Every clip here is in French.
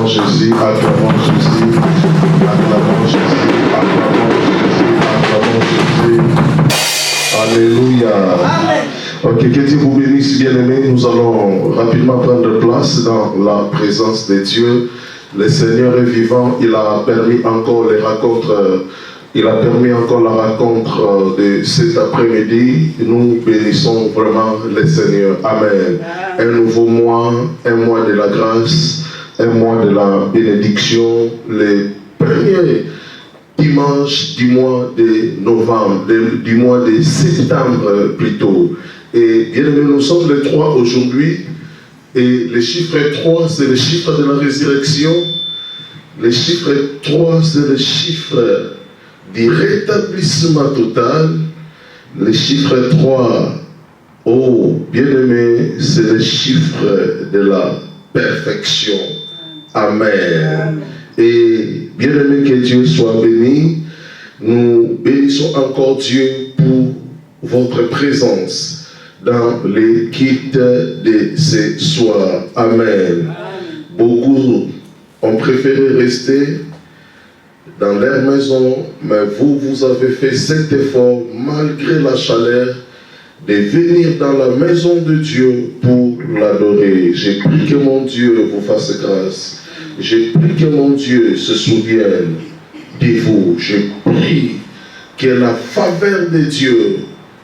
acclamons Jésus, acclamons Jésus, acclamons Jésus, acclamons Jésus, acclamons Jésus. Alléluia. Amen. Ok, que Dieu vous bénisse, bien-aimés. Nous allons rapidement prendre place dans la présence de Dieu. Le Seigneur est vivant. Il a permis encore les rencontres. Il a permis encore la rencontre de cet après-midi. Nous bénissons vraiment le Seigneur. Amen. Un nouveau mois, un mois de la grâce, un mois de la bénédiction. Le premier dimanche du mois de novembre, du mois de septembre plutôt. Et bien aimé, nous sommes le 3 aujourd'hui. Et le chiffre 3, c'est le chiffre de la résurrection. Le chiffre 3, c'est le chiffre du rétablissement total. Le chiffre 3, oh, bien aimé, c'est le chiffre de la perfection. Amen. Et bien aimé, que Dieu soit béni. Nous bénissons encore Dieu pour votre présence dans l'équipe de ce soir. Amen. Beaucoup ont préféré rester dans leur maison, mais vous avez fait cet effort, malgré la chaleur, de venir dans la maison de Dieu pour l'adorer. J'ai pris que mon Dieu vous fasse grâce. J'ai pris que mon Dieu se souvienne de vous. J'ai pris que la faveur de Dieu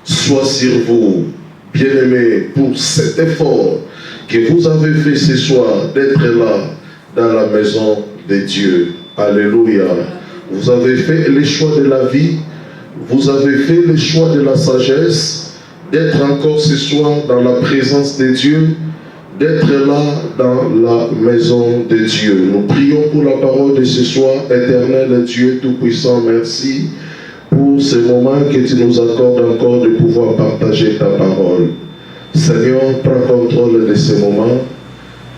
soit sur vous. Bien-aimés, pour cet effort que vous avez fait ce soir, d'être là dans la maison de Dieu. Alléluia. Vous avez fait le choix de la vie, vous avez fait le choix de la sagesse, d'être encore ce soir dans la présence de Dieu, d'être là dans la maison de Dieu. Nous prions pour la parole de ce soir. Éternel Dieu Tout-Puissant, merci pour ce moment que tu nous accordes encore de pouvoir partager ta parole. Seigneur, prends contrôle de ce moment,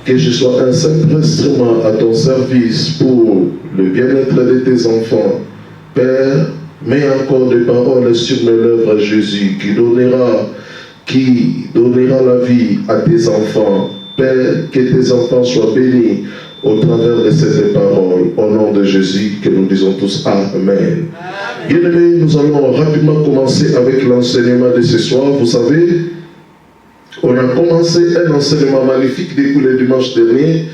que je sois un simple instrument à ton service pour le bien-être de tes enfants. Père, mets encore des paroles sur mes lèvres, Jésus, qui donnera la vie à tes enfants. Père, que tes enfants soient bénis au travers de ces paroles. Au nom de Jésus, que nous disons tous Amen. Bien-aimés, nous allons rapidement commencer avec l'enseignement de ce soir. Vous savez, on a commencé un enseignement magnifique depuis le dimanche dernier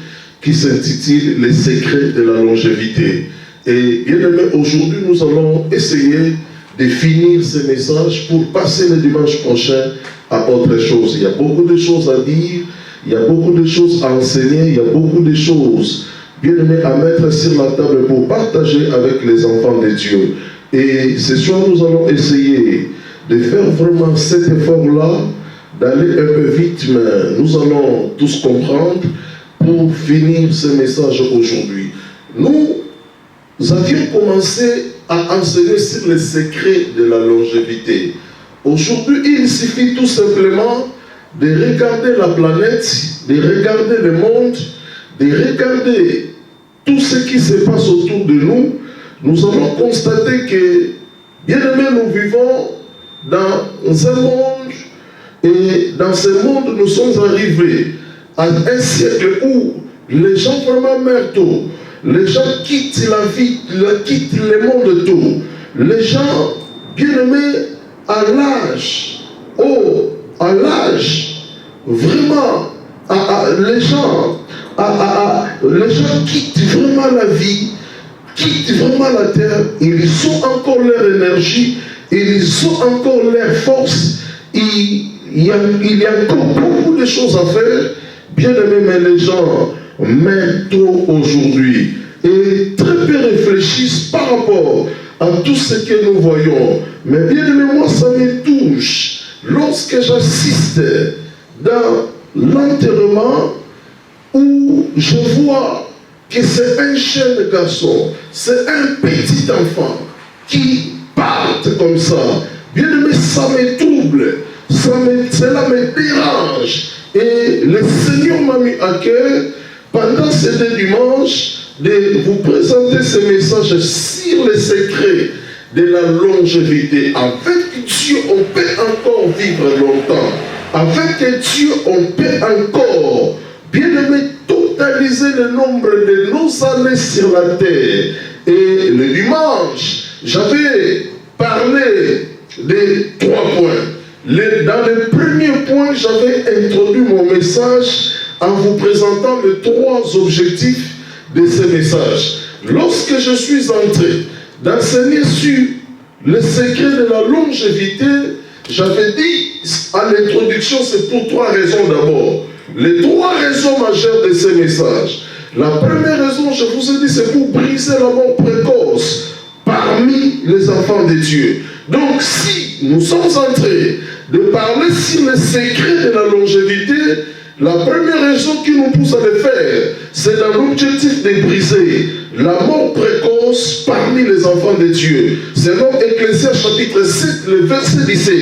qui s'intitule « Les secrets de la longévité ». Et bien-aimés, aujourd'hui, nous allons essayer de finir ce message pour passer le dimanche prochain à autre chose. Il y a beaucoup de choses à dire, il y a beaucoup de choses à enseigner, il y a beaucoup de choses, bien-aimés, à mettre sur la table pour partager avec les enfants de Dieu. Et ce soir, nous allons essayer de faire vraiment cet effort-là, d'aller un peu vite, mais nous allons tous comprendre pour finir ce message aujourd'hui. Nous avions commencé à enseigner sur les secrets de la longévité. Aujourd'hui, il suffit tout simplement de regarder la planète, de regarder le monde, de regarder tout ce qui se passe autour de nous. Nous allons constater que, bien aimés, nous vivons dans un monde, et dans ce monde, nous sommes arrivés à un siècle où les gens vraiment meurent tôt. Les gens quittent la vie, quittent le monde tôt. Les gens, bien aimés, à l'âge, vraiment, les gens quittent vraiment la vie, quittent vraiment la terre. Ils ont encore leur énergie, ils ont encore leur force. Il y a encore beaucoup de choses à faire, bien aimé, mais les gens meurent tôt aujourd'hui et très peu réfléchissent par rapport à tout ce que nous voyons. Mais bien aimé, moi ça me touche lorsque j'assiste dans l'enterrement où je vois que c'est un jeune garçon, c'est un petit enfant qui part comme ça. Bien aimé, ça me trouble. Cela me dérange. Et le Seigneur m'a mis à cœur, pendant ces 2 dimanches, de vous présenter ce message sur les secrets de la longévité. Avec Dieu, on peut encore vivre longtemps. Avec Dieu, on peut encore, bien aimé, tout totaliser le nombre de nos années sur la terre. Et le dimanche, j'avais parlé des 3 points. Dans le premier point, j'avais introduit mon message en vous présentant les 3 objectifs de ce message. Lorsque je suis entré d'enseigner sur le secret de la longévité, j'avais dit à l'introduction, c'est pour 3 raisons d'abord. Les 3 raisons majeures de ce message. La première raison, je vous ai dit, c'est pour briser la mort précoce parmi les enfants de Dieu. Donc, si nous sommes en train de parler sur le secret de la longévité, la première raison qui nous pousse à le faire, c'est dans l'objectif de briser la mort précoce parmi les enfants de Dieu. C'est dans Ecclésiaste chapitre 7, le verset 17.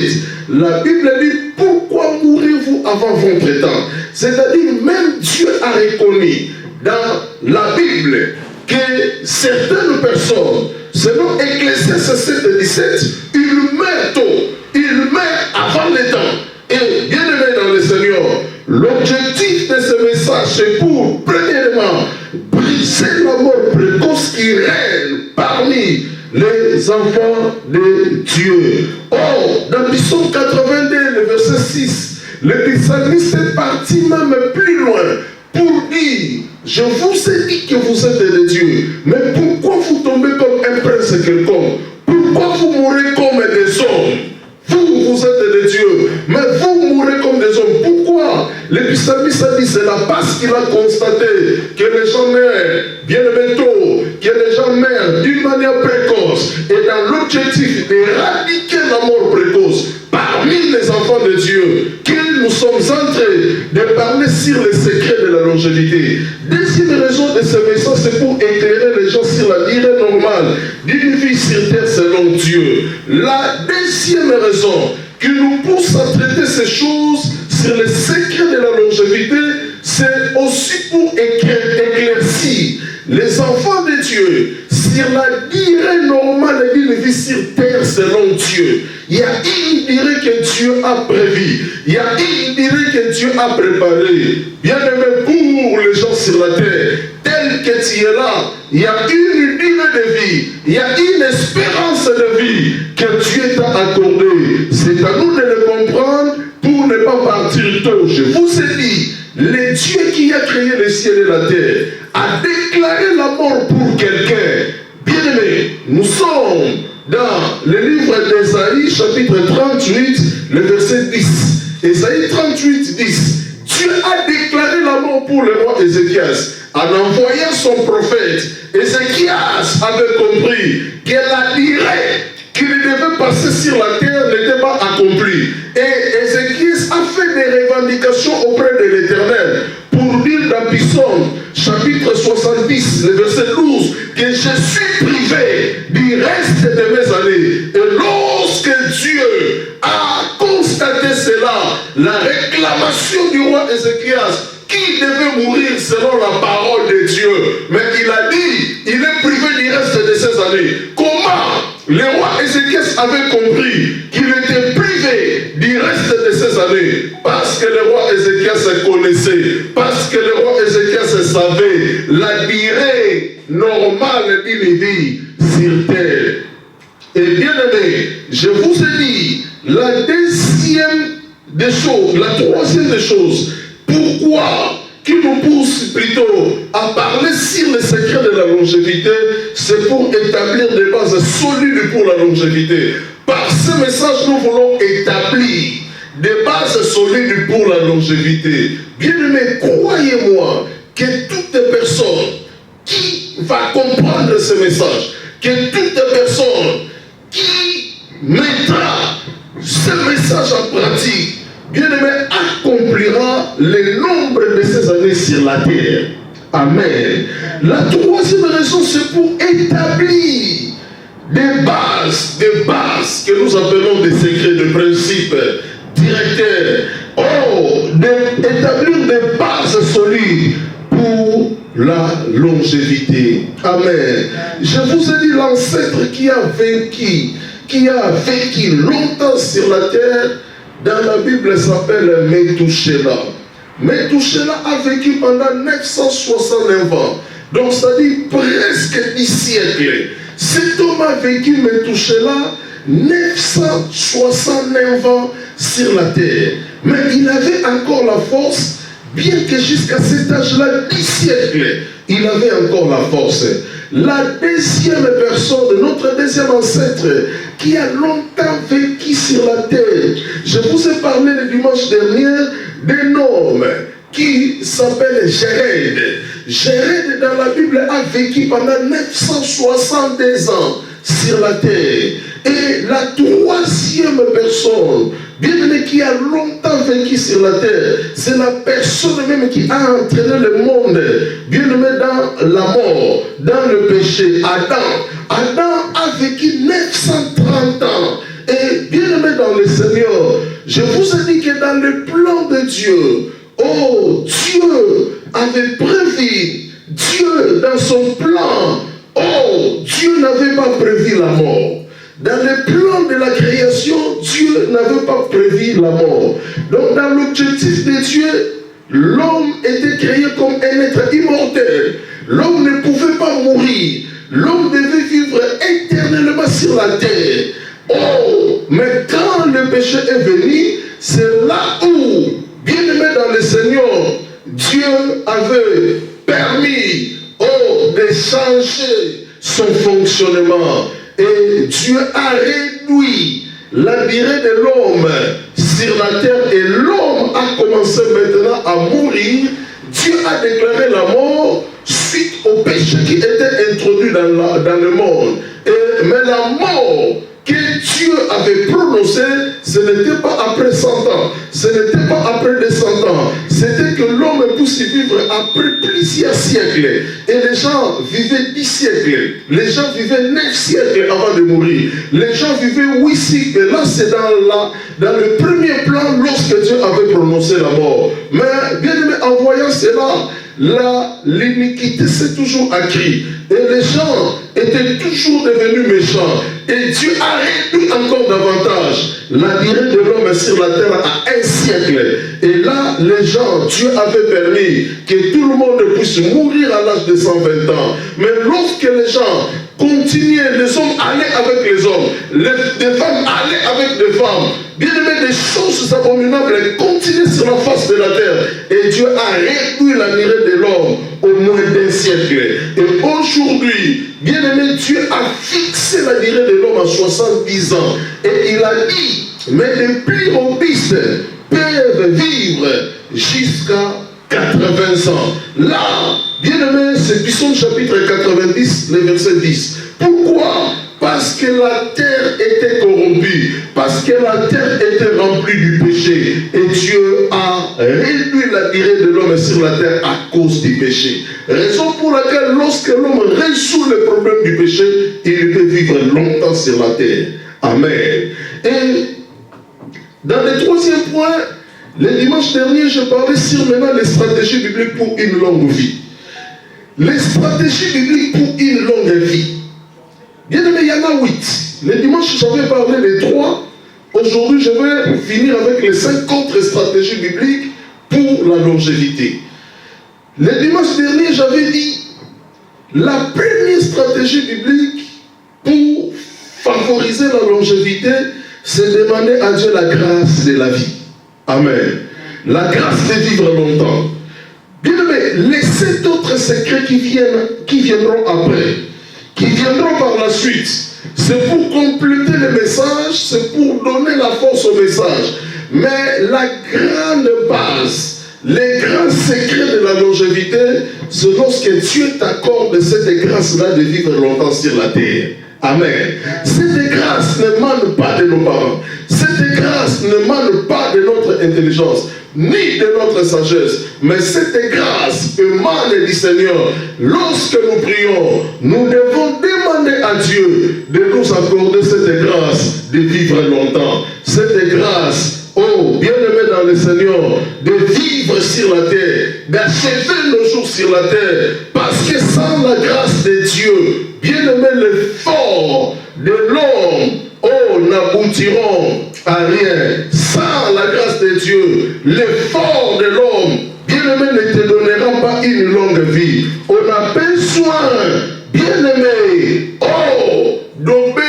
La Bible dit, pourquoi mourrez-vous avant votre temps? C'est-à-dire, même Dieu a reconnu dans la Bible que certaines personnes, selon Ecclésiaste 7 et 17, ils meurent tôt, ils meurent avant le temps. Et bien aimé dans le Seigneur, l'objectif de ce message, c'est pour, premièrement, briser la mort précoce qui règne parmi les enfants de Dieu. Or, dans Psaume 82, le verset 6, le psalmiste est parti même plus loin pour dire, je vous ai dit que vous êtes de Dieu, mais pourquoi vous tombez comme un prince quelconque? Pourquoi vous mourrez comme des hommes? Vous êtes de Dieu, mais vous mourrez comme des hommes. Pourquoi? Le psalmiste a dit, c'est là parce qu'il a constaté que les gens meurent bien tôt, que les gens meurent d'une manière précoce. Et dans l'objectif d'éradiquer la mort précoce parmi les enfants de Dieu, que nous sommes en train de parler sur les secrets de la longévité. Deuxième raison de ce message, c'est pour éclairer les gens sur la durée normale d'une vie sur terre selon Dieu. La deuxième raison qui nous pousse à traiter ces choses sur les secrets de la longévité, c'est aussi pour éclaircir les enfants de Dieu sur la durée normale d'une vie sur terre selon Dieu. Il y a une durée que Dieu a prévue. Il y a une durée que Dieu a préparée. Bien aimé pour les gens sur la terre, tel que tu es là, il y a une durée de vie. Il y a une espérance de vie que Dieu t'a accordée. C'est à nous de le comprendre pour ne pas partir tôt. Je vous ai dit, le Dieu qui a créé le ciel et la terre a déclaré la mort pour quelqu'un. Bien aimé, nous sommes dans le livre d'Ésaïe, chapitre 38, le verset 10. Ésaïe 38, 10. Dieu a déclaré la mort pour le roi Ézéchias. En envoyant son prophète, Ézéchias avait compris que la durée qu'il devait passer sur la terre n'était pas accomplie. Et Ézéchias a fait des revendications auprès de l'Éternel pour dire dans Psaume, chapitre 70, le verset 12, que je suis privé du reste de mes années. Et lorsque Dieu a constaté cela, la réclamation du roi Ézéchias, qui devait mourir selon la parole de Dieu, mais il a dit, il est privé du reste de ses années. Comment le roi Ézéchias avait compris qu'il était privé du reste de ses années? Parce que le roi Ézéchias connaissait, parce que le roi Ézéchias savait la durée normale d'une vie sur terre. Et bien aimé, je vous ai dit, la deuxième des choses, la troisième des choses, pourquoi qui nous pousse plutôt à parler sur les secrets de la longévité, c'est pour établir des bases solides pour la longévité. Par ce message, nous voulons établir des bases solides pour la longévité. Bien aimé, croyez-moi que toute personne qui va comprendre ce message, que toute personne qui mettra ce message en pratique, bien-aimé, accomplira le nombre de ses années sur la terre. Amen. La troisième raison, c'est pour établir des bases que nous appelons des secrets, des principes directeurs. Oh, d'établir des bases solides pour la longévité. Amen. Je vous ai dit, l'ancêtre qui a vécu longtemps sur la terre, dans la Bible, s'appelle Métouchéla. Methuselah a vécu pendant 969 ans. Donc ça dit presque 10 siècles. Cet homme a vécu, Methuselah, 969 ans sur la terre. Mais il avait encore la force, bien que jusqu'à cet âge-là, 10 siècles, il avait encore la force. La deuxième personne, notre deuxième ancêtre, qui a longtemps vécu sur la terre. Je vous ai parlé le dimanche dernier d'un homme qui s'appelle Jéred. Jéred dans la Bible a vécu pendant 962 ans sur la terre. Et la troisième personne, bien-aimé, qui a longtemps vécu sur la terre, c'est la personne même qui a entraîné le monde, bien-aimé, dans la mort, dans le péché. Adam a vécu 930 ans. Et bien-aimé dans le Seigneur, je vous ai dit que dans le plan de Dieu, oh, Dieu avait prévu, Dieu dans son plan, oh, Dieu n'avait pas prévu la mort. Dans le plan de la création, Dieu n'avait pas prévu la mort. Donc dans l'objectif de Dieu, l'homme était créé comme un être immortel. L'homme ne pouvait pas mourir. L'homme devait vivre éternellement sur la terre. Oh, mais quand le péché est venu, c'est là où, bien aimé dans le Seigneur, Dieu avait permis, oh, de changer son fonctionnement. Et Dieu a réduit la durée de l'homme sur la terre et l'homme a commencé maintenant à mourir. Dieu a déclaré la mort suite au péché qui était introduit dans le monde. Mais la mort que Dieu avait prononcée, ce n'était pas après 100 ans, ce n'était pas après 200 ans, c'était que l'homme puisse vivre après plusieurs siècles. Et les gens vivaient 10 siècles, les gens vivaient 9 siècles avant de mourir, les gens vivaient 8 siècles. Là, c'est dans le premier plan lorsque Dieu avait prononcé la mort. Mais bien aimé, en voyant cela, l'iniquité s'est toujours accrue. Et les gens étaient toujours devenus méchants. Et Dieu a réduit encore davantage la durée de l'homme sur la terre à 1 siècle. Et là, les gens, Dieu avait permis que tout le monde puisse mourir à l'âge de 120 ans. Mais lorsque les gens continuaient, les hommes allaient avec les hommes, les femmes allaient avec les femmes, bien aimé, des choses abominables continuaient sur la face de la terre. Et Dieu a réduit la durée de l'homme au moins d'1 siècle. Et aujourd'hui, bien aimé, Dieu a fixé la durée de l'homme à 70 ans. Et il a dit, mais les plus robustes peuvent vivre jusqu'à 80 ans. Là, bien aimé, c'est Psaume chapitre 90, le verset 10. Pourquoi? Parce que la terre était corrompue, parce que la terre était remplie du péché. Et Dieu a réduit la durée de l'homme sur la terre à cause du péché. Raison pour laquelle lorsque l'homme résout le problème du péché, il peut vivre longtemps sur la terre. Amen. Et dans le troisième point, le dimanche dernier, je parlais sur maintenant les stratégies bibliques pour une longue vie. Les stratégies bibliques pour une longue vie. Bien aimé, il y en a 8. Le dimanche, j'avais parlé des 3. Aujourd'hui, je vais finir avec les 5 autres stratégies bibliques pour la longévité. Le dimanche dernier, j'avais dit la première stratégie biblique pour favoriser la longévité, c'est demander à Dieu la grâce de la vie. Amen. La grâce de vivre longtemps. Bien aimé, les 7 autres secrets qui viendront après, qui viendront par la suite, c'est pour compléter le message, c'est pour donner la force au message. Mais la grande base, les grands secrets de la longévité, c'est lorsque Dieu t'accorde cette grâce-là de vivre longtemps sur la terre. Amen. Cette grâce ne manque pas de nos parents. Cette grâce ne manque pas de notre intelligence, ni de notre sagesse. Mais cette grâce émane du Seigneur. Lorsque nous prions, nous devons demander à Dieu de nous accorder cette grâce de vivre longtemps. Cette grâce, oh, bien-aimé dans le Seigneur, de vivre sur la terre, d'achever nos jours sur la terre. Parce que sans la grâce de Dieu, bien-aimé, l'effort de l'homme, oh, n'aboutiront à rien. Sans la grâce de Dieu, l'effort de l'homme, bien-aimé, ne te donnera pas une longue vie. On a besoin, bien-aimé, d'obéir.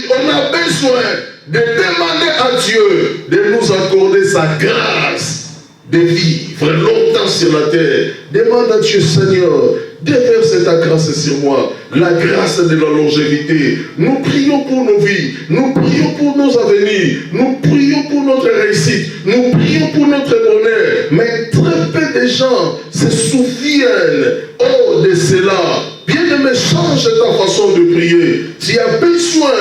On a besoin de demander à Dieu de nous accorder sa grâce de vivre longtemps sur la terre. Demande à Dieu, Seigneur, déverse ta grâce sur moi, la grâce de la longévité. Nous prions pour nos vies, nous prions pour nos avenirs, nous prions pour notre réussite, nous prions pour notre bonheur. Mais très peu de gens se souviennent de cela. Bien-aimé, change ta façon de prier. Tu as besoin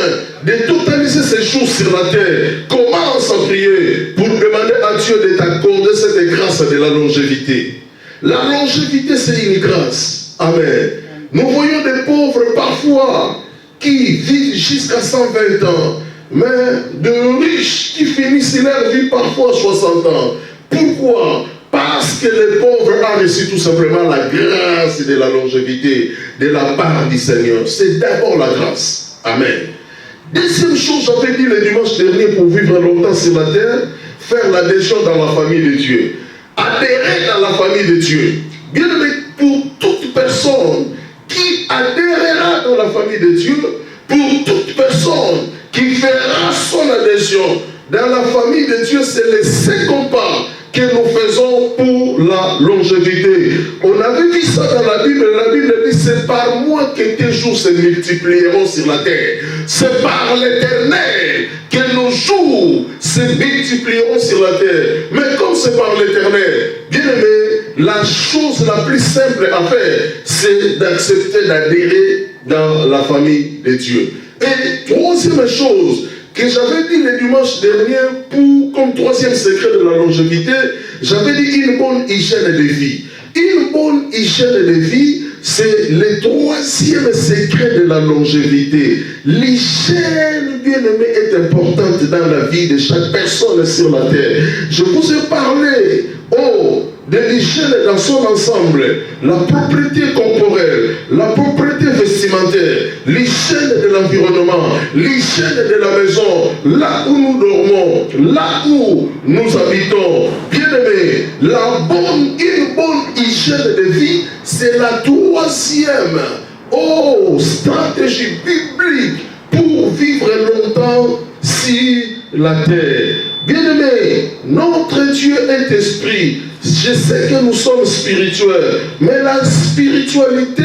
de totaliser ces choses sur la terre. Commence à prier pour demander à Dieu de t'accorder cette grâce de la longévité. La longévité, c'est une grâce. Amen. Nous voyons des pauvres parfois qui vivent jusqu'à 120 ans, mais de riches qui finissent leur vie parfois à 60 ans. Pourquoi? Parce que les pauvres ont reçu tout simplement la grâce de la longévité de la part du Seigneur. C'est d'abord la grâce. Amen. Deuxième chose, j'avais dit le dimanche dernier, pour vivre longtemps sur la terre, faire l'adhésion dans la famille de Dieu. Adhérer dans la famille de Dieu. Bien aimé, pour toute personne qui adhérera dans la famille de Dieu, pour toute personne qui fera son adhésion dans la famille de Dieu, c'est le second pas que nous faisons pour la longévité. On avait vu ça dans la Bible. La Bible dit, c'est par moi que tes jours se multiplieront sur la terre. C'est par l'Éternel que nos jours se multiplieront sur la terre. Mais comme c'est par l'Éternel, bien aimé, la chose la plus simple à faire, c'est d'accepter d'adhérer dans la famille de Dieu. Et troisième chose que j'avais dit le dimanche dernier, comme troisième secret de la longévité, j'avais dit une bonne hygiène de vie. Une bonne hygiène de vie, c'est le troisième secret de la longévité. L'hygiène, bien aimé, est importante dans la vie de chaque personne sur la terre. Je vous ai parlé, de l'hygiène dans son ensemble, la propriété corporelle, la propriété vestimentaire, l'hygiène de l'environnement, l'hygiène de la maison, là où nous dormons, là où nous habitons. Bien aimé, une bonne hygiène de vie, c'est la troisième stratégie biblique pour vivre longtemps sur la terre. Bien aimé, notre Dieu est esprit. Je sais que nous sommes spirituels, mais la spiritualité,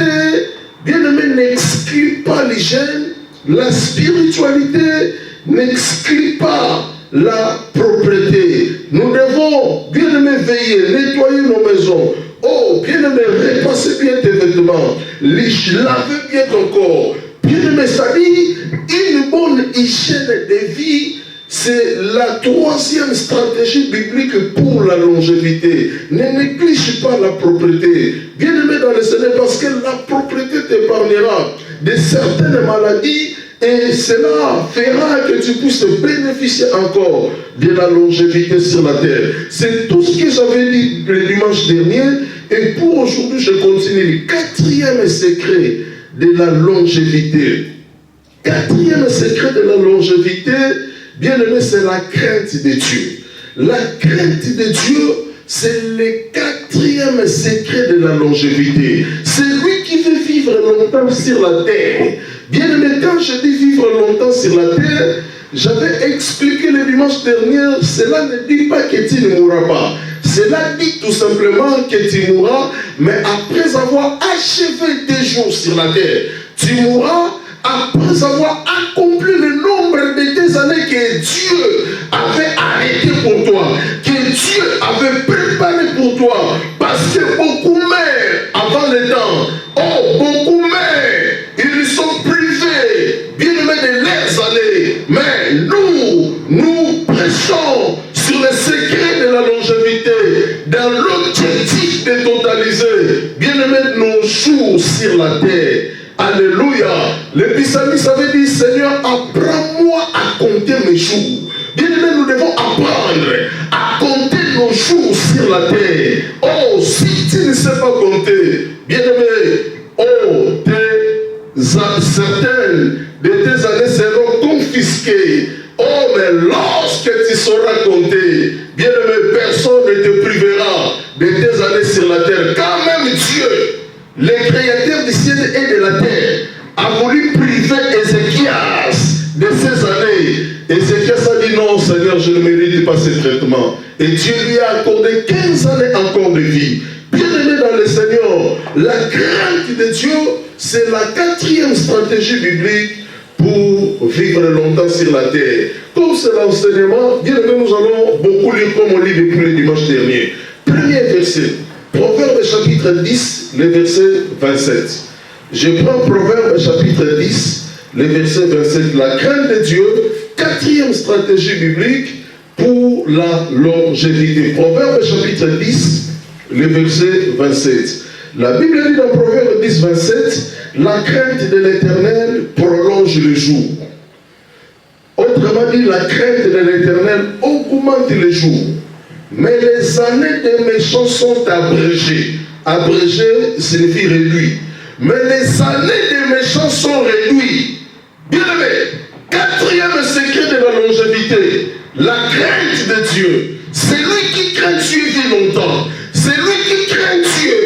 bien aimé, n'exclut pas l'hygiène. La spiritualité n'exclut pas la propreté. Nous devons, bien aimé, veiller, nettoyer nos maisons. Bien aimé, repasser bien tes vêtements, laver bien ton corps. Bien aimé, ça dit, une bonne hygiène de vie, c'est la troisième stratégie biblique pour la longévité. Ne néglige pas la propreté. Bien aimé dans le Seigneur, parce que la propreté t'épargnera de certaines maladies et cela fera que tu puisses bénéficier encore de la longévité sur la terre. C'est tout ce que j'avais dit le dimanche dernier. Et pour aujourd'hui, je continue. Le quatrième secret de la longévité. Quatrième secret de la longévité, bien aimé, c'est la crainte de Dieu. La crainte de Dieu, c'est le quatrième secret de la longévité. C'est lui qui veut vivre longtemps sur la terre. Bien aimé, quand je dis vivre longtemps sur la terre, j'avais expliqué le dimanche dernier, cela ne dit pas que tu ne mourras pas. Cela dit tout simplement que tu mourras, mais après avoir achevé tes jours sur la terre, tu mourras après avoir accompli le nombre de tes années que Dieu avait arrêté pour toi, que Dieu avait préparé pour toi. Parce que beaucoup meurent avant le temps. Beaucoup meurent. Ils sont privés, bien aimés, de leurs années. Mais nous prêchons sur le secret de la longévité, dans l'objectif de totaliser, bien aimés, nos jours sur la terre. Alléluia. Le psalmiste avait dit, Seigneur, apprends-moi à compter mes jours. Bien aimé, nous devons apprendre à compter nos jours sur la terre. Si tu ne sais pas compter, bien aimé, certaines de tes années seront confisquées. Mais lorsque tu sauras compter, bien aimé, personne ne te privera de tes années allait sur la terre. Quand même Dieu, le créateur du ciel et de la terre, a voulu priver Ézéchias de ces années. Ézéchias a dit non Seigneur, je ne mérite pas ce traitement. Et Dieu lui a accordé 15 années encore de vie. Bien-aimé dans le Seigneur, la crainte de Dieu, c'est la 4e stratégie biblique pour vivre longtemps sur la terre. Comme c'est l'enseignement, bien aimé, nous allons beaucoup lire comme on lit depuis le dimanche dernier. Premier verset, Proverbe chapitre 10, le verset 27. Je prends Proverbe chapitre 10, le verset 27. La crainte de Dieu, 4e stratégie biblique pour la longévité. Proverbe chapitre 10, le verset 27. La Bible dit dans Proverbe 10, 27, la crainte de l'Éternel prolonge le jour. Autrement dit, la crainte de l'Éternel augmente les jours. Mais les années des méchants sont abrégées. Abrégées signifie réduit. Mais les années des méchants sont réduites. Bien aimé, 4e secret de la longévité, la crainte de Dieu. C'est lui qui craint Dieu vit longtemps. C'est lui qui craint Dieu.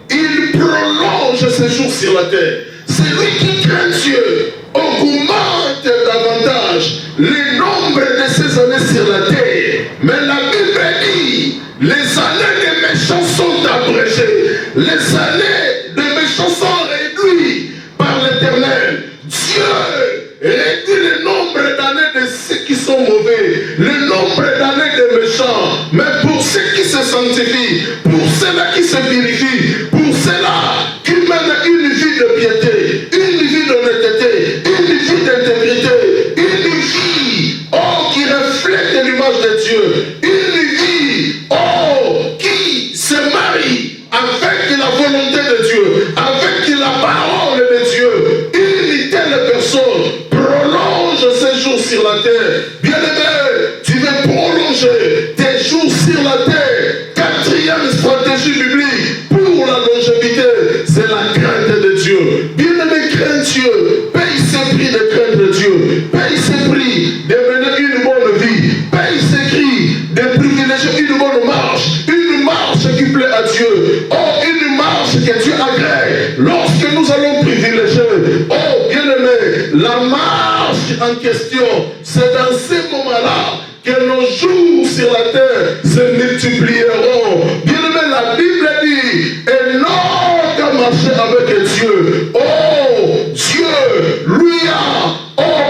Il prolonge ses jours sur la terre. C'est lui qui craint Dieu. Augmente davantage le nombre de ses années sur la terre. Mais la Bible dit, les années des méchants sont abrégées. Les années des méchants sont réduites par l'Éternel. Dieu réduit le nombre d'années de ceux qui sont mauvais, le nombre d'années des méchants. Mais pour ceux qui se sanctifient, pour ceux-là qui se vérifient, pour ceux-là qui mènent une vie de piété, une vie d'honnêteté, une vie d'intégrité, une vie, qui reflète l'image de Dieu, une vie, qui se marie avec la volonté de Dieu, avec la parole de Dieu, une telle personne prolonge ses jours sur la terre. Bien-aimé, tu veux prolonger tes jours sur la terre. 4e stratégie biblique pour la longévité, c'est la crainte de Dieu. Bien-aimé, crains Dieu, paye ses prix de craindre Dieu, paye ses prix de mener une bonne vie, paye ses prix de privilégier une bonne marche qui plaît à Dieu, une marche que Dieu agrée. Lorsque nous allons privilégier, bien-aimé, la marche en question, c'est dans ces moments-là que nos jours sur la terre se multiplieront. Bien-aimé, la Bible dit, Enoch a marché avec Dieu. Dieu lui a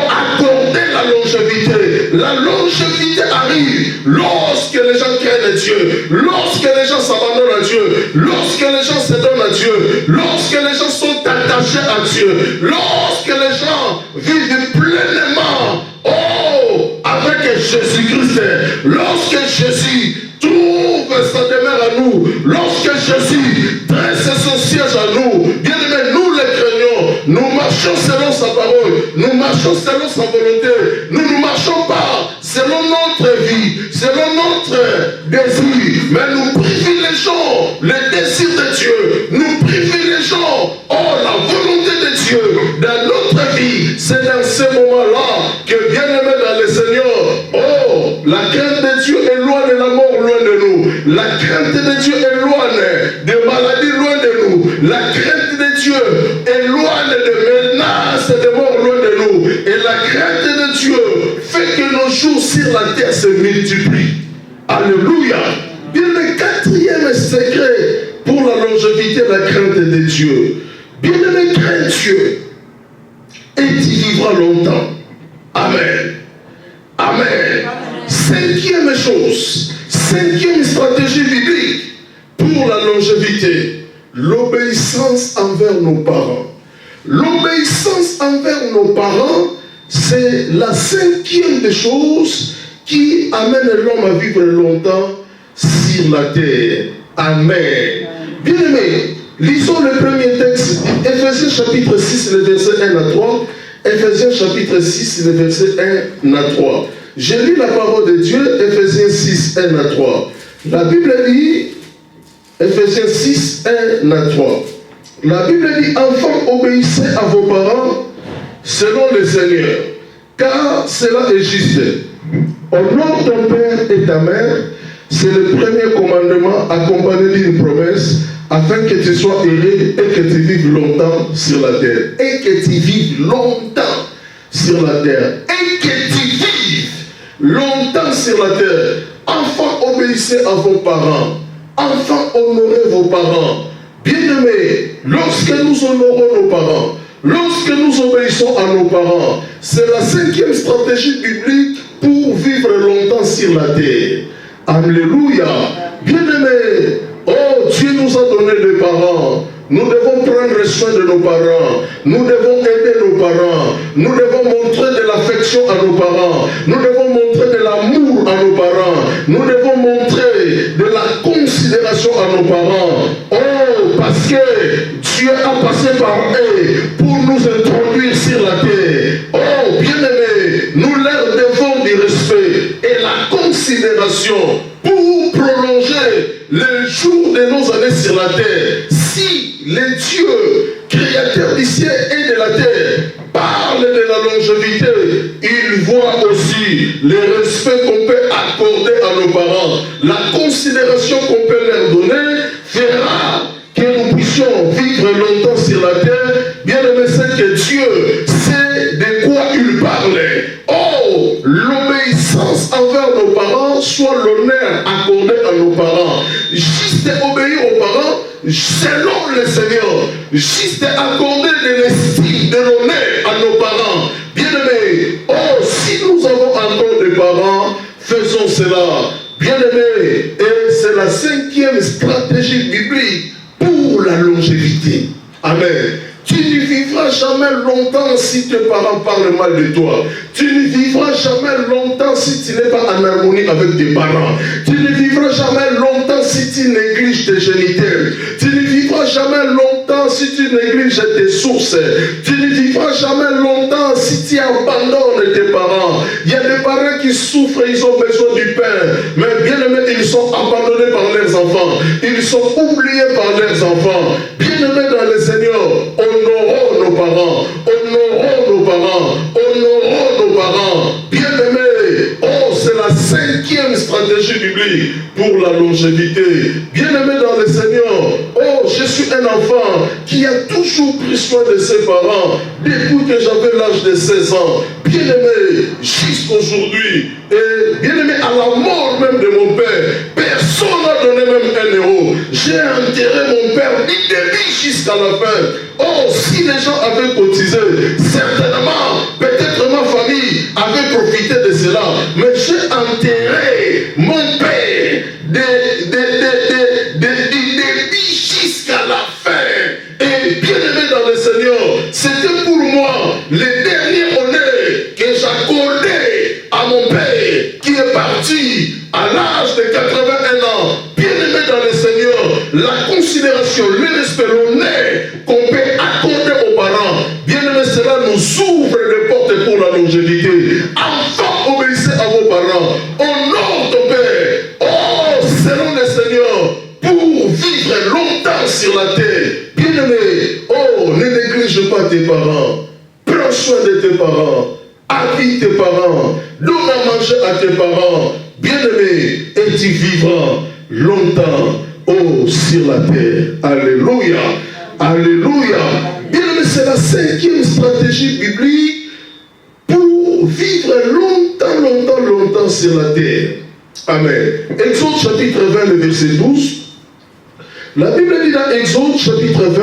accordé la longévité. La longévité arrive lorsque les gens craignent Dieu, lorsque les gens s'abandonnent à Dieu, lorsque les gens se donnent à Dieu, lorsque les gens sont attachés à Dieu, lorsque les gens vivent pleinement avec Jésus-Christ, lorsque Jésus trouve sa demeure à nous, lorsque Jésus dresse son siège à nous, bien aimé, nous les craignons, nous marchons selon sa parole, nous marchons selon sa volonté, nous ne marchons pas selon notre vie, selon notre désir, mais nous privilégions le désir de Dieu, nous privilégions la volonté de Dieu dans notre vie. C'est dans ces moments-là que, bien aimé dans le Seigneur, la crainte de Dieu éloigne la mort loin de nous, la crainte de Dieu éloigne des maladies loin de nous, la crainte de Dieu éloigne des menaces et de mort loin de nous, et la crainte de Dieu fait que nos jours sur la terre se multiplient. Alléluia. Bien, le 4e secret pour la longévité, la crainte de Dieu. Bien-aimé, crains Dieu et tu vivras longtemps. Amen. Amen. 5e chose, 5e stratégie biblique pour la longévité, l'obéissance envers nos parents. L'obéissance envers nos parents, c'est la 5e des choses qui amène l'homme à vivre longtemps sur la terre. Amen. Bien-aimé, lisons le premier texte, Éphésiens chapitre 6, le verset 1 à 3. Éphésiens chapitre 6, le verset 1 à 3. Je lis la parole de Dieu, Éphésiens 6, 1 à 3. La Bible dit, Éphésiens 6, 1 à 3. La Bible dit, enfants, obéissez à vos parents selon le Seigneur, car cela est juste. Honore ton père et ta mère, C'est le premier commandement accompagné d'une promesse afin que tu sois heureux et que tu vives longtemps sur la terre. Et que tu vives longtemps sur la terre. Et que tu vives longtemps sur la terre. Enfants, obéissez à vos parents. Enfants, honorez vos parents. Bien-aimés, lorsque nous honorons nos parents, lorsque nous obéissons à nos parents, c'est la 5e stratégie biblique pour vivre longtemps sur la terre. Alléluia. Bien-aimés, oh, Dieu nous a donné des parents. Nous devons prendre soin de nos parents. Nous devons aider nos parents. Nous devons montrer de l'affection à nos parents. Nous devons montrer de l'amour à nos parents. Nous devons montrer de la considération à nos parents. Oh, parce que Dieu a passé par eux pour nous introduire sur la terre. Oh, bien-aimés, nous leur devons du respect et la considération pour prolonger le jour de nos années sur la terre. Si le Dieu, créateur du ciel et de la terre, parle de la longévité, il voit aussi le respect qu'on peut accorder à nos parents. La considération qu'on peut leur donner fera que nous puissions vivre longtemps sur la terre. Bien aimé, c'est que Dieu sait de quoi il parle. Oh, l'obéissance envers nos parents, soit l'honneur accordé à nos parents. Juste obéir aux parents selon le Seigneur. Juste accorder de l'estime, de l'honneur à nos parents. Bien aimé, oh, si nous avons encore des parents, faisons cela. Bien aimé, et c'est la 5e stratégie biblique pour la longévité. Amen. Tu ne vivras jamais longtemps si tes parents parlent mal de toi. Tu ne vivras jamais longtemps si tu n'es pas en harmonie avec tes parents. Tu ne vivras jamais longtemps si tu négliges tes géniteurs. Tu ne vivras jamais longtemps si tu négliges tes sources. Tu ne vivras jamais longtemps si tu abandonnes tes parents. Il y a des parents qui souffrent, ils ont besoin du pain. Mais bien aimés, ils sont abandonnés par leurs enfants. Ils sont oubliés par leurs enfants. Bien aimés dans le Seigneur, honorons nos parents, honorons nos parents, honorons nos parents. Bien-aimés, oh, c'est la 5e stratégie biblique pour la longévité. Bien-aimés dans le Seigneur, oh, je suis un enfant qui a toujours pris soin de ses parents depuis que j'avais l'âge de 16 ans. Bien-aimés, jusqu'aujourd'hui, et bien-aimés, à la mort même de mon père, personne n'a donné même 1 euro. J'ai enterré mon père du début jusqu'à la fin. Oh, si les gens avaient cotisé, certainement, peut-être ma famille avait profité de cela. Mais j'ai enterré mon père du début jusqu'à la fin. Et bien aimé dans le Seigneur, c'était pour moi le dernier honneur que j'accordais à mon père qui est parti à l'âge de 81 ans. Bien aimé dans le Seigneur, la considération, le respect, l'honneur qu'on peut accorder aux parents, bien aimé, cela nous ouvre les portes pour la longévité. Enfants, obéissez à vos parents. Honore ton père. Oh, selon le Seigneur, pour vivre longtemps sur la terre. Bien aimé, oh, ne néglige pas tes parents. Prends soin de tes parents. Habille tes parents. Donne à manger à tes parents. Bien aimé, et tu vivras longtemps, oh, sur la terre. Alléluia. Alléluia. Bien aimé, c'est la 5e stratégie biblique pour vivre longtemps sur la terre. Amen. Exode chapitre 20, le verset 12. La Bible dit dans Exode chapitre 20,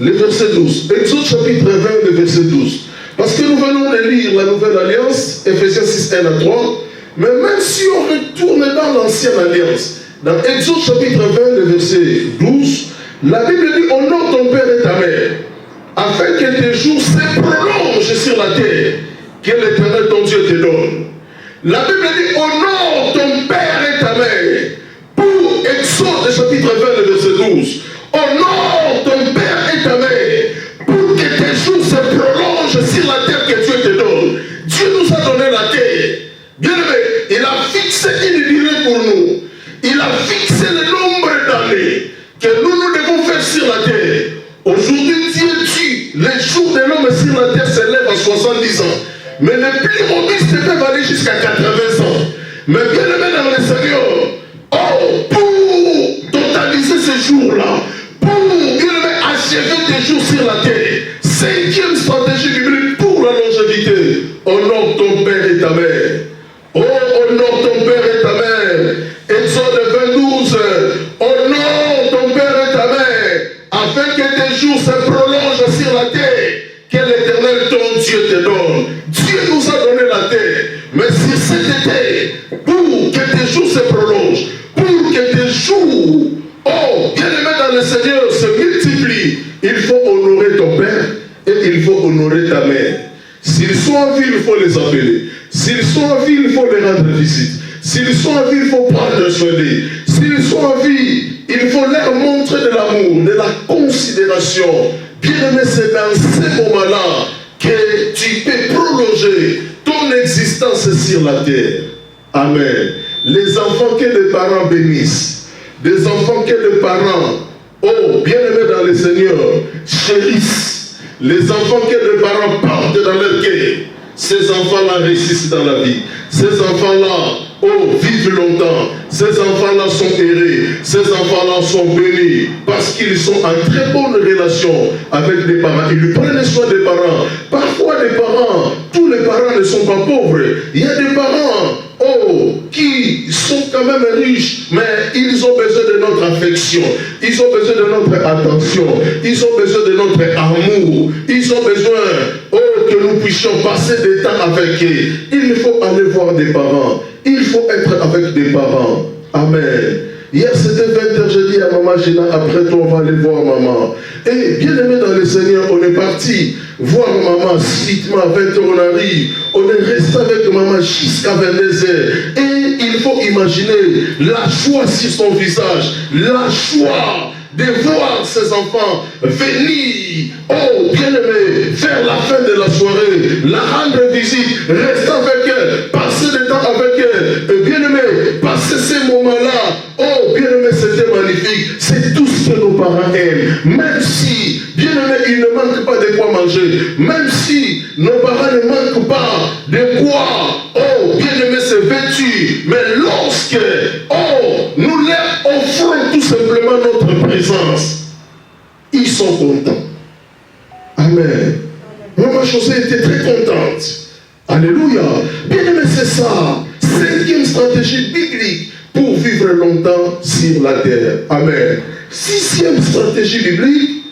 le verset 12. Exode chapitre 20, le verset 12. Parce que nous venons de lire la Nouvelle Alliance, Ephésiens 6, 1 à 3. Mais même si on retourne dans l'Ancienne Alliance, dans Exode chapitre 20, le verset 12, la Bible dit, honore ton père et ta mère, afin que tes jours se prolongent sur la terre, que l'Éternel ton Dieu te donne. La Bible dit, honore ton père et ta mère. Pour Exode chapitre 20, le verset 12. Honore ton père et ta mère, pour que tes jours se prolongent sur la terre que Dieu te donne. Dieu nous a donné la terre. Bien aimé, il a fixé une durée pour nous. Il a fixé le nombre d'années que nous devons faire sur la terre. Aujourd'hui, Dieu dit, les jours de l'homme sur la terre s'élèvent à 70 ans. Mais les plus robustes peuvent aller jusqu'à 80 ans. Mais bien aimé dans le Seigneur, pour totaliser ces jours-là, pour achever tes jours sur la terre. 5e stratégie biblique pour la longévité. Honore ton père et ta mère. Oh, honore ton père et ta mère. Exode 22. Honore ton père et ta mère, afin que tes jours se prolongent sur la terre, que l'Éternel ton Dieu te donne. Dieu nous a donné la terre, mais sur cette terre, pour que tes jours se prolongent, pour que tes jours, bien-aimé dans le Seigneur, se multiplient, il faut honorer ton père et il faut honorer ta mère. S'ils sont en vie, il faut les appeler. S'ils sont en vie, il faut les rendre visite. S'ils sont en vie, il faut prendre soin d'eux. S'ils sont en vie, il faut leur montrer de l'amour, de la considération. Bien-aimé, c'est dans ces moments-là que tu peux prolonger ton existence sur la terre. Amen. Les enfants que les parents bénissent, des enfants que les parents, bien-aimés dans le Seigneur, chérissent, les enfants que les parents portent dans leur cœur, ces enfants-là réussissent dans la vie. Ces enfants-là, vivent longtemps. Ces enfants-là sont heureux. Ces enfants-là sont bénis parce qu'ils sont en très bonne relation avec les parents. Ils prennent soin des parents. Parfois, les parents, tous les parents ne sont pas pauvres. Il y a des parents qui sont quand même riches, mais ils ont besoin de notre affection. Ils ont besoin de notre attention. Ils ont besoin de notre amour. Ils ont besoin que nous puissions passer des temps avec eux. Il faut aller voir des parents. Il faut être avec des parents. Amen. Hier c'était 20h, j'ai dit à maman Gina, après toi on va aller voir maman. Et bien aimé dans le Seigneur, on est parti voir maman, subitement à 20h on arrive. On est resté avec maman jusqu'à 22h. Et il faut imaginer la joie sur son visage, la joie de voir ses enfants venir, bien-aimé, faire la fin de la soirée, la rendre visite, rester avec elle, passer du temps avec elle, et bien-aimé, passer ces moments-là, bien-aimé, c'était magnifique. C'est tout ce que nos parents aiment. Même si, bien-aimé, ils ne manquent pas de quoi manger, même si nos parents ne manquent pas de quoi, bien-aimé, c'est vêtu, mais lorsque, nous leur offrons tout simplement notre présence, ils sont contents. Amen. Maman José était très contente. Alléluia. Bien-aimé, c'est ça. 5e stratégie biblique pour vivre longtemps sur la terre. Amen. 6e stratégie biblique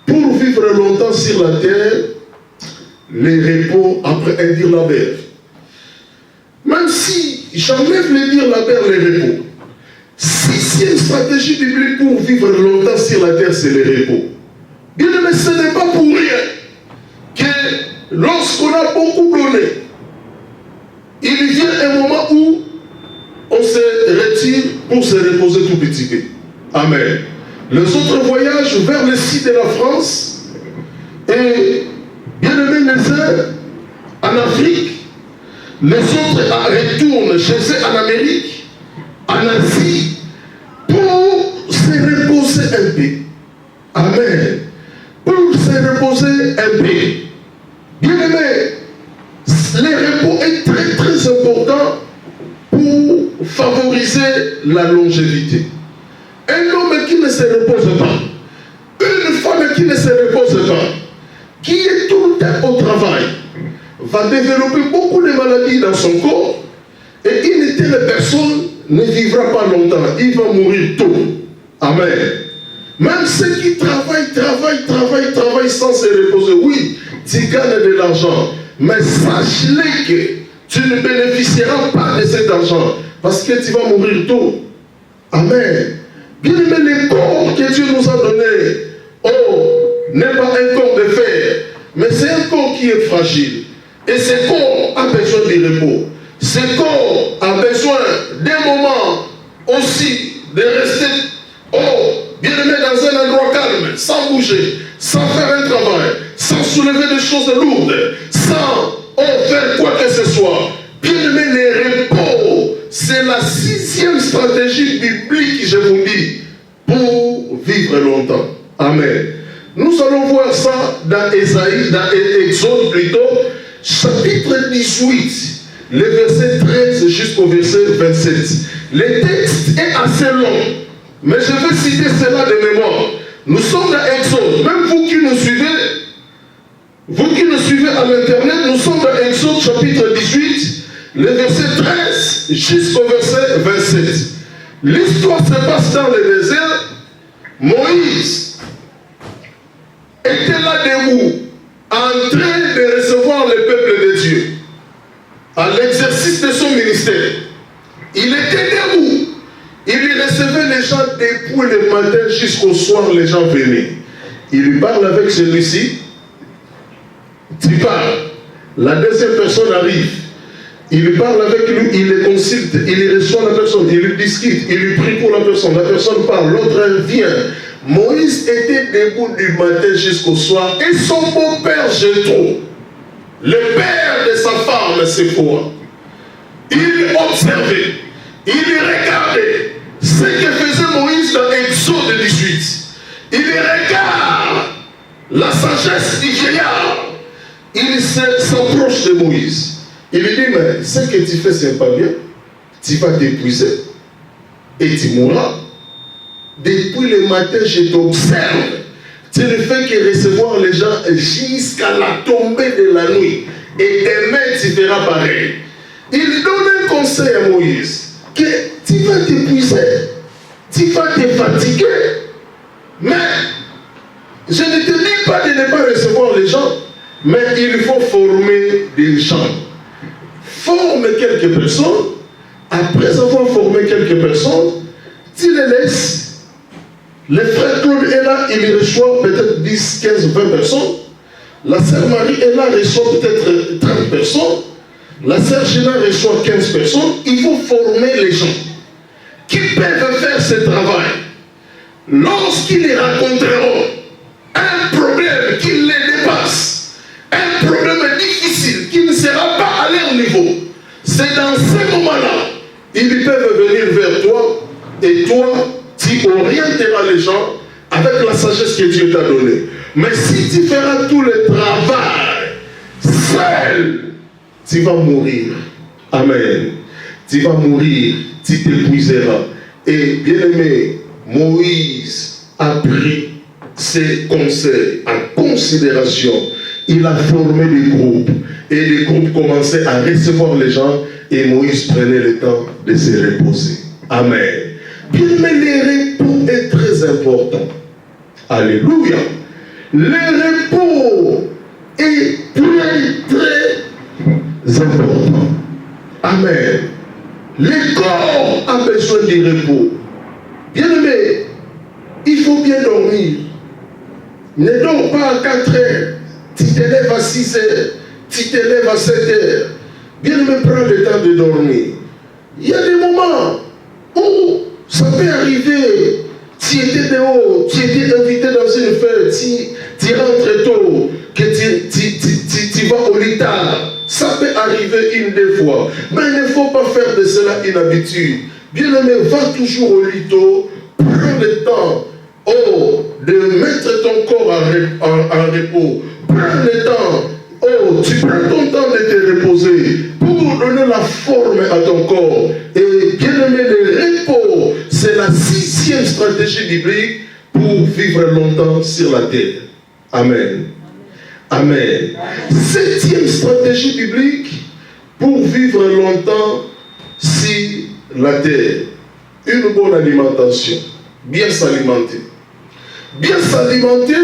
pour vivre longtemps sur la terre, les repos après un dire la berge. Même si j'enlève le dire la berge, les repos. 6e stratégie biblique pour vivre longtemps sur la terre, c'est les repos. Bien aimé, ce n'est pas pour rien que lorsqu'on a beaucoup donné, il vient un moment où on se retire pour se reposer tout petit peu. Amen. Les autres voyagent vers le sud de la France et bien aimé les uns en Afrique, les autres retournent chez eux en Amérique, en Asie, pour se reposer un peu. Amen. Pour se reposer un peu. Bien aimé, le repos est très très important pour favoriser la longévité. Un homme qui ne se repose pas, une femme qui ne se repose pas, qui est tout le temps au travail, va développer beaucoup de maladies dans son corps et une telle personne ne vivra pas longtemps, il va mourir tôt. Amen. Même ceux qui travaillent sans se reposer, oui, tu gagnes de l'argent, mais sache-le que tu ne bénéficieras pas de cet argent parce que tu vas mourir tôt. Amen. Bien aimé, le corps que Dieu nous a donné, n'est pas un corps de fer, mais c'est un corps qui est fragile. Et ce corps a besoin de repos. Ce corps a besoin d'un moment aussi de rester, bien aimé, dans un endroit calme, sans bouger, sans faire un travail, sans soulever des choses lourdes, sans faire quoi que ce soit. Bien aimé, le repos, c'est la 6e stratégie biblique, je vous dis, pour vivre longtemps. Amen. Nous allons voir ça dans Ésaïe, dans Exode plutôt, chapitre 18, le verset 13 jusqu'au verset 27. Le texte est assez long, mais je vais citer cela de mémoire. Nous sommes dans Exode. Même vous qui nous suivez à l'internet, nous sommes dans Exode chapitre 18, le verset 13 jusqu'au verset 27. L'histoire se passe dans le désert. Moïse était là debout, en train de recevoir le peuple de Dieu, à l'exercice de son ministère. Il était debout. Il recevait les gens depuis le matin jusqu'au soir, les gens venaient. Il lui parle avec celui-ci. Tu parles. La deuxième personne arrive. Il lui parle avec lui, il le consulte, il reçoit la personne, il lui discute, il lui prie pour la personne parle, l'autre vient. Moïse était debout du matin jusqu'au soir et son beau-père Jéthro, le père de sa femme Séphora, il observait, il regardait ce que faisait Moïse dans Exode 18. Il regarde la sagesse du vieillard. Il s'approche de Moïse. Il lui dit, mais ce que tu fais, c'est pas bien. Tu vas t'épuiser et tu mourras. Depuis le matin, je t'observe. Tu ne fais que recevoir les gens jusqu'à la tombée de la nuit. Et demain, tu feras pareil. Il donne un conseil à Moïse, que tu vas t'épuiser, tu vas te fatiguer. Mais je ne te dis pas de ne pas recevoir les gens, mais il faut former des gens. Forme quelques personnes. Après avoir formé quelques personnes, tu les laisses. Le frère Claude est là, il reçoit peut-être 10, 15, 20 personnes. La sœur Marie est là, reçoit peut-être 30 personnes. La sœur Gina reçoit 15 personnes. Il faut former les gens qui peuvent faire ce travail. Lorsqu'ils les raconteront un problème qui les dépasse, un problème difficile qui ne sera pas à leur niveau, c'est dans ce moment-là, ils peuvent venir vers toi et toi, tu orienteras les gens avec la sagesse que Dieu t'a donnée. Mais si tu feras tout le travail seul, tu vas mourir. Amen. Tu vas mourir, tu t'épuiseras. Et bien aimé, Moïse a pris ses conseils en considération. Il a formé des groupes. Et les groupes commençaient à recevoir les gens. Et Moïse prenait le temps de se reposer. Amen. Bien aimé, le repos est très important. Alléluia. Le repos est très, très important. Amen. Le corps a besoin du repos. Bien aimé, il faut bien dormir. Ne dors pas à 4 heures. Tu te lèves à 6 heures. Tu te lèves à 7 heures. Bien aimé, prends le temps de dormir. Il y a des moments où ça peut arriver. Tu étais dehors, tu étais invité dans une fête, tu rentres tôt, que tu vas au lit tard. Ça peut arriver une des fois. Mais il ne faut pas faire de cela une habitude. Bien aimé, va toujours au lit tôt, prends le temps de mettre ton corps en repos. Prends le temps, tu prends ton temps de te reposer pour donner la forme à ton corps. Et bien aimé, le repos, c'est la 6e stratégie biblique pour vivre longtemps sur la terre. Amen. Amen. 7e stratégie biblique pour vivre longtemps sur la terre. Une bonne alimentation. Bien s'alimenter. Bien s'alimenter,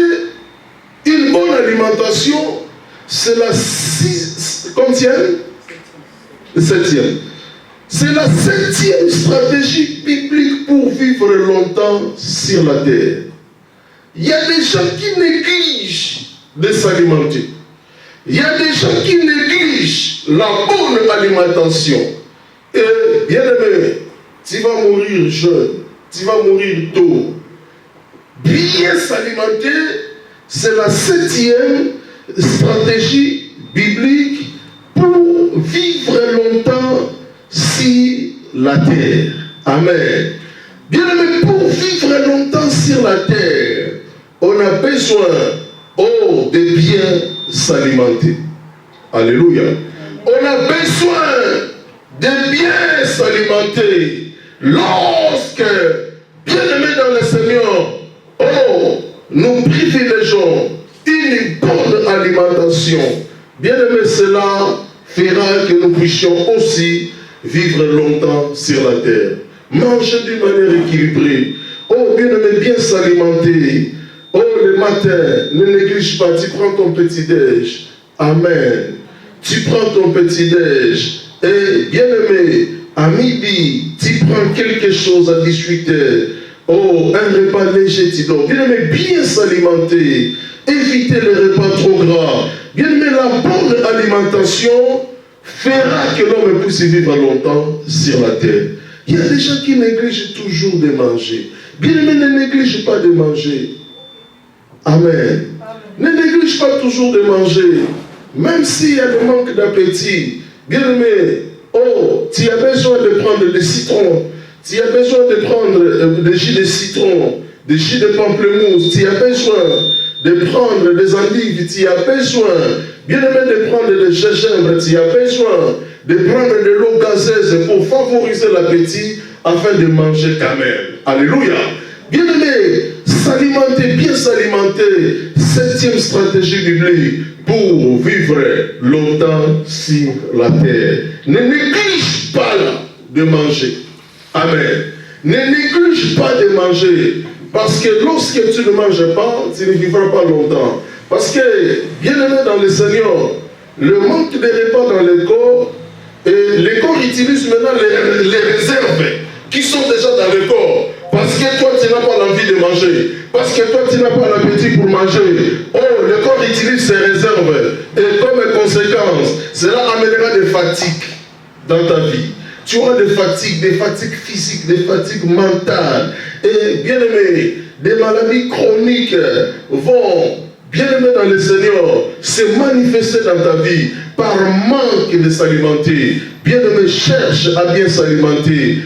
une bonne alimentation, c'est la 7e. C'est la 7e stratégie biblique pour vivre longtemps sur la terre. Il y a des gens qui négligent de s'alimenter. Il y a des gens qui négligent la bonne alimentation. Et bien aimé, tu vas mourir jeune, tu vas mourir tôt. Bien s'alimenter, c'est la 7e stratégie biblique pour vivre longtemps sur la terre. Amen. Bien aimé, pour vivre longtemps sur la terre, on a besoin de bien s'alimenter. Alléluia. On a besoin de bien s'alimenter. Lorsque, bien-aimés dans le Seigneur, nous privilégions une bonne alimentation, bien-aimés, cela fera que nous puissions aussi vivre longtemps sur la terre. Manger d'une manière équilibrée. Bien-aimé, bien s'alimenter. Le matin, ne néglige pas, tu prends ton petit-déj. Amen. Tu prends ton petit-déj. Et bien-aimé, à midi, tu prends quelque chose à 18h. Un repas léger, tu dors. Bien-aimé, bien s'alimenter. Éviter les repas trop gras. Bien-aimé, la bonne alimentation fera que l'homme puisse vivre longtemps sur la terre. Il y a des gens qui négligent toujours de manger. Bien-aimé, ne néglige pas de manger. Amen. Ne néglige pas toujours de manger. Même s'il y a des manques d'appétit. Bien-aimé, tu as besoin de prendre des citrons. Tu as besoin de prendre des jus de citron, des jus de pamplemousse. Tu as besoin de prendre des endives. Tu as besoin, bien-aimé, de prendre des gingembre. Tu as besoin de prendre de l'eau gazeuse pour favoriser l'appétit afin de manger quand même. Alléluia. Bien-aimé, s'alimenter, bien s'alimenter. 7e stratégie biblique pour vivre longtemps sur la terre. Ne néglige pas de manger. Amen. Ne néglige pas de manger. Parce que lorsque tu ne manges pas, tu ne vivras pas longtemps. Parce que, bien-aimé dans le Seigneur, le manque de repas dans le corps, et le corps utilise maintenant les réserves qui sont déjà dans le corps. Parce que toi, tu n'as pas l'envie de manger. Parce que toi, tu n'as pas l'appétit pour manger. Le corps utilise ses réserves. Et comme conséquence, cela amènera des fatigues dans ta vie. Tu auras des fatigues physiques, des fatigues mentales. Et bien aimé, des maladies chroniques vont, bien aimé dans le Seigneur, se manifester dans ta vie par manque de s'alimenter. Bien aimé, cherche à bien s'alimenter.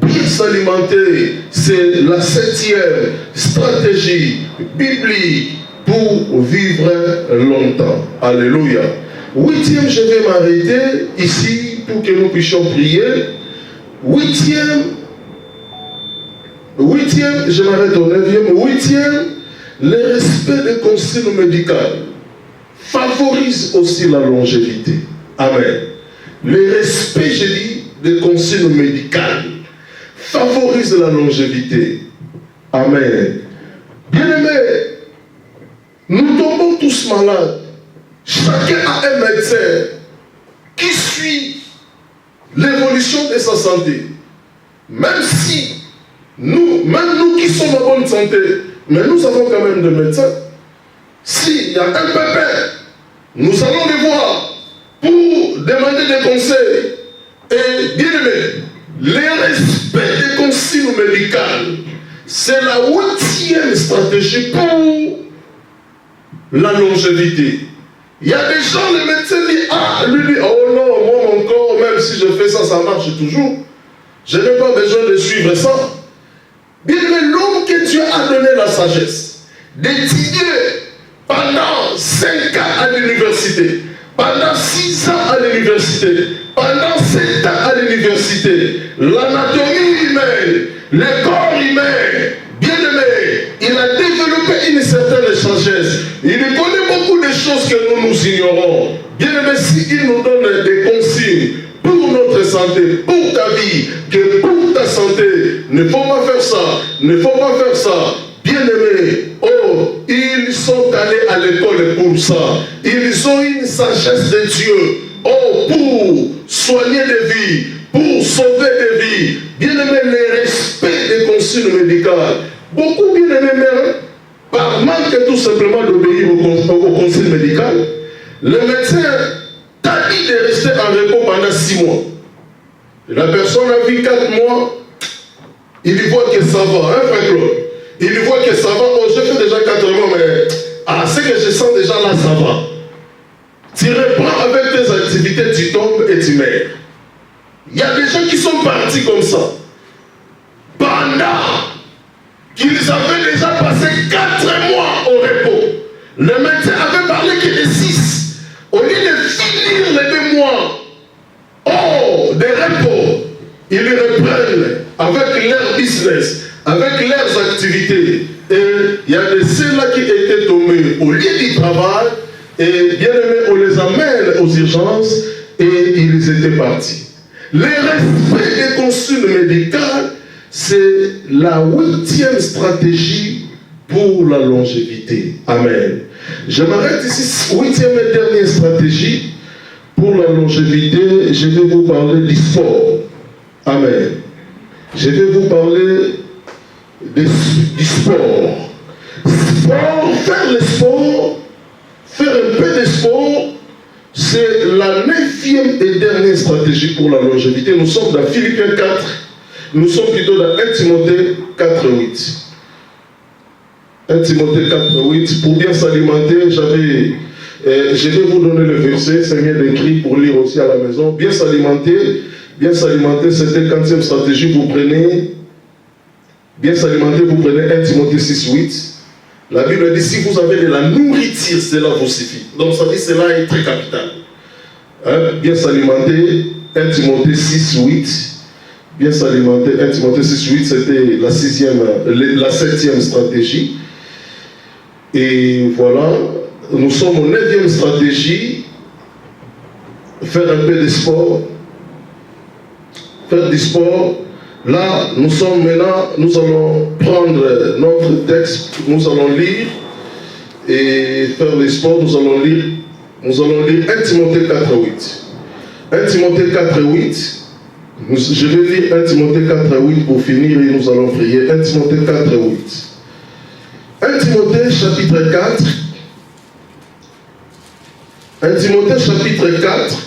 Bien s'alimenter, c'est la 7e stratégie biblique pour vivre longtemps. Alléluia. 8e, je vais m'arrêter ici pour que nous puissions prier. 8e, je m'arrête au 9e. 8e, le respect des consignes médicales favorise aussi la longévité. Amen. Le respect, je dis, des consignes médicales favorise la longévité. Amen. Bien-aimés, nous tombons tous malades. Chacun a un médecin qui suit l'évolution de sa santé. Même si même nous qui sommes en bonne santé, mais nous avons quand même des médecins. S'il y a un pépin, nous allons les voir pour demander des conseils. Et bien aimé, le respect des consignes médicales, c'est la 8e stratégie pour la longévité. Il y a des gens, les médecins disent, lui dit, oh non, moi mon corps, même si je fais ça, ça marche toujours. Je n'ai pas besoin de suivre ça. Bien aimé, l'homme que Dieu a donné la sagesse d'étudier pendant 5 ans à l'université, pendant 6 ans à l'université, pendant 7 ans à l'université, l'anatomie humaine, le corps humain, bien aimé, il a développé une certaine sagesse. Il connaît beaucoup de choses que nous ignorons. Bien aimé, s'il nous donne des consignes pour notre santé, pour ta vie, que pour ta santé, ne faut pas faire ça, ne faut pas faire ça. Bien aimé, ils sont allés à l'école pour ça. Ils ont une sagesse de Dieu. Pour soigner des vies, pour sauver des vies. Bien aimé, le respect des consignes médicales. Beaucoup bien aimé, par manque tout simplement d'obéir aux consignes médicales, le médecin t'a dit de rester en repos pendant 6 mois. La personne a vu 4 mois, il voit que ça va, hein, frère Claude? Il voit que ça va. Je fais déjà 4 mois, mais ce que je sens déjà là, ça va. Tu reprends avec tes activités, tu tombes et tu meurs. Il y a des gens qui sont partis comme ça. Pendant qu'ils avaient déjà passé 4 mois au repos, le médecin avait parlé que de 6. Au lieu de finir les 2 mois de repos, ils reprennent avec leur business, avec leurs activités. Et il y a de ceux-là qui étaient tombés au lieu du travail, et bien aimé, on les amène aux urgences, et ils étaient partis. Le respect des consignes médicales, c'est la 8e stratégie pour la longévité. Amen. Je m'arrête ici, 8e et dernière stratégie pour la longévité. Je vais vous parler du sport. Amen. Je vais vous parler du sport. Faire le sport, faire un peu de sport, c'est la 9e et dernière stratégie pour la longévité. Nous sommes dans Philippiens 4, nous sommes plutôt dans 1 Timothée 4, 8. 1 Timothée 4, 8. Pour bien s'alimenter, je vais vous donner le verset, c'est bien écrit pour lire aussi à la maison. Bien s'alimenter, c'était la 4e stratégie. Bien s'alimenter, vous prenez 1 Timothée 6, 8. La Bible dit, si vous avez de la nourriture, cela vous suffit. Donc ça dit, cela est très capital. Bien s'alimenter, 1 Timothée 6, 8. Bien s'alimenter, 1 Timothée 6, 8, c'était la 7e stratégie. Et voilà, nous sommes aux 9e stratégie. Faire un peu de sport. Faire du sport. Là, nous sommes maintenant, nous allons prendre notre texte, nous allons lire et faire le sport, nous allons lire 1 Timothée 4, 8. 1 Timothée 4, 8. Je vais lire 1 Timothée 4, 8 pour finir et nous allons prier. 1 Timothée 4, 8. 1 Timothée chapitre 4. 1 Timothée chapitre 4.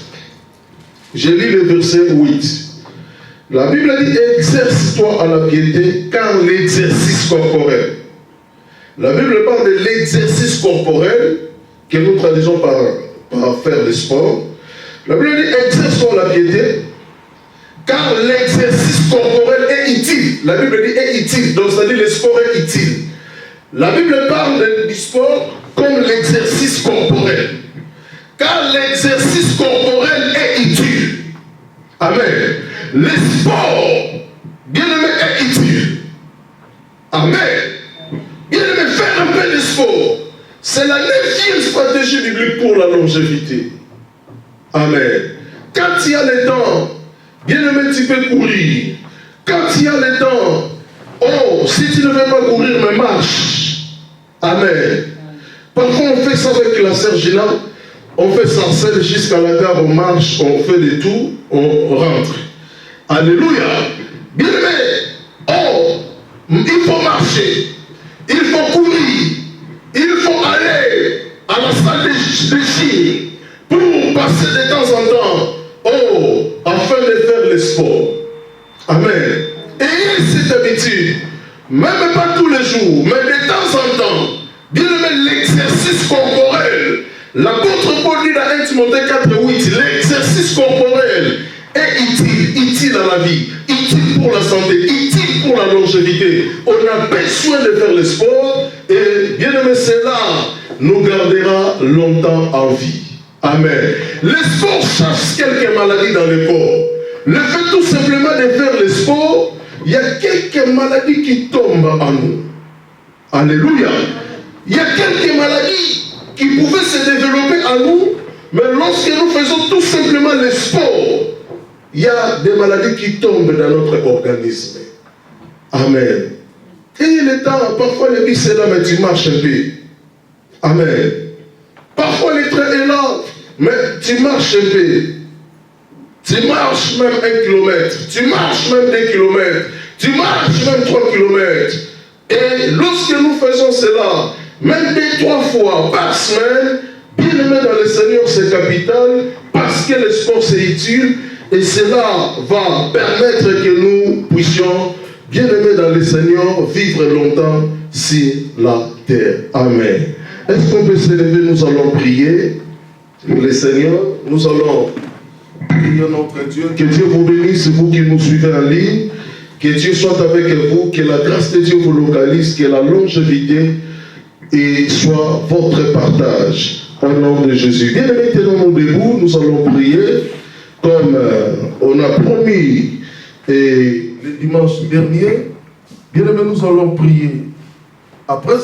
Je lis le verset 8. La Bible dit, exerce-toi à la piété, car l'exercice corporel. La Bible parle de l'exercice corporel, que nous traduisons par faire le sport. La Bible dit, exerce-toi à la piété, car l'exercice corporel est utile. La Bible dit, est utile, donc ça dit le sport est utile. La Bible parle du sport comme l'exercice corporel. Car l'exercice corporel est utile. Amen. Le sport, bien aimé, est utile. Amen. Bien aimé, faire un peu de sport, c'est la 9e stratégie biblique pour la longévité. Amen. Quand il y a le temps, bien aimé, tu peux courir. Quand il y a le temps, oh, si tu ne veux pas courir, mais marche. Amen. Parfois, on fait ça avec la sœur Gina. On fait ça seul jusqu'à la gare, on marche, on fait des tours, on rentre. Alléluia. Bien aimé. Oh, il faut marcher. Il faut courir. Il faut aller à la salle de gym pour passer de temps en temps. Oh, afin de faire le sport. Amen. Ayez cette habitude. Même pas tous les jours, mais de temps en temps. Bien aimé, l'exercice corporel. L'apôtre Paul dit dans 1 Timothée 4, 8, l'exercice corporel est utile à la vie, utile pour la santé, utile pour la longévité. On a besoin de faire le sport et bien aimé, cela nous gardera longtemps en vie. Amen. Le sport chasse quelques maladies dans le corps. Le fait tout simplement de faire le sport, il y a quelques maladies qui tombent en nous. Alléluia. Il y a quelques maladies qui pouvaient se développer en nous, mais lorsque nous faisons tout simplement le sport, il y a des maladies qui tombent dans notre organisme. Amen. Et le temps, parfois le but c'est là, mais tu marches un peu. Amen. Parfois le train est là, mais tu marches un peu. Tu marches même 1 kilomètre, tu marches même 2 kilomètres, tu marches même 3 kilomètres. Et lorsque nous faisons cela, même 2-3 fois par semaine, bien aimé dans le Seigneur, c'est capital, parce que le sport c'est utile, et cela va permettre que nous puissions, bien aimé dans le Seigneur, vivre longtemps sur la terre. Amen. Est-ce qu'on peut se lever? Nous allons prier le Seigneur, nous allons prier notre Dieu. Que Dieu vous bénisse, vous qui nous suivez en ligne, que Dieu soit avec vous, que la grâce de Dieu vous localise, que la longévité et soit votre partage au nom de Jésus. Bien aimés, tenons-nous debout, nous allons prier comme on a promis Et le dimanche dernier, bien aimé, nous allons prier. Après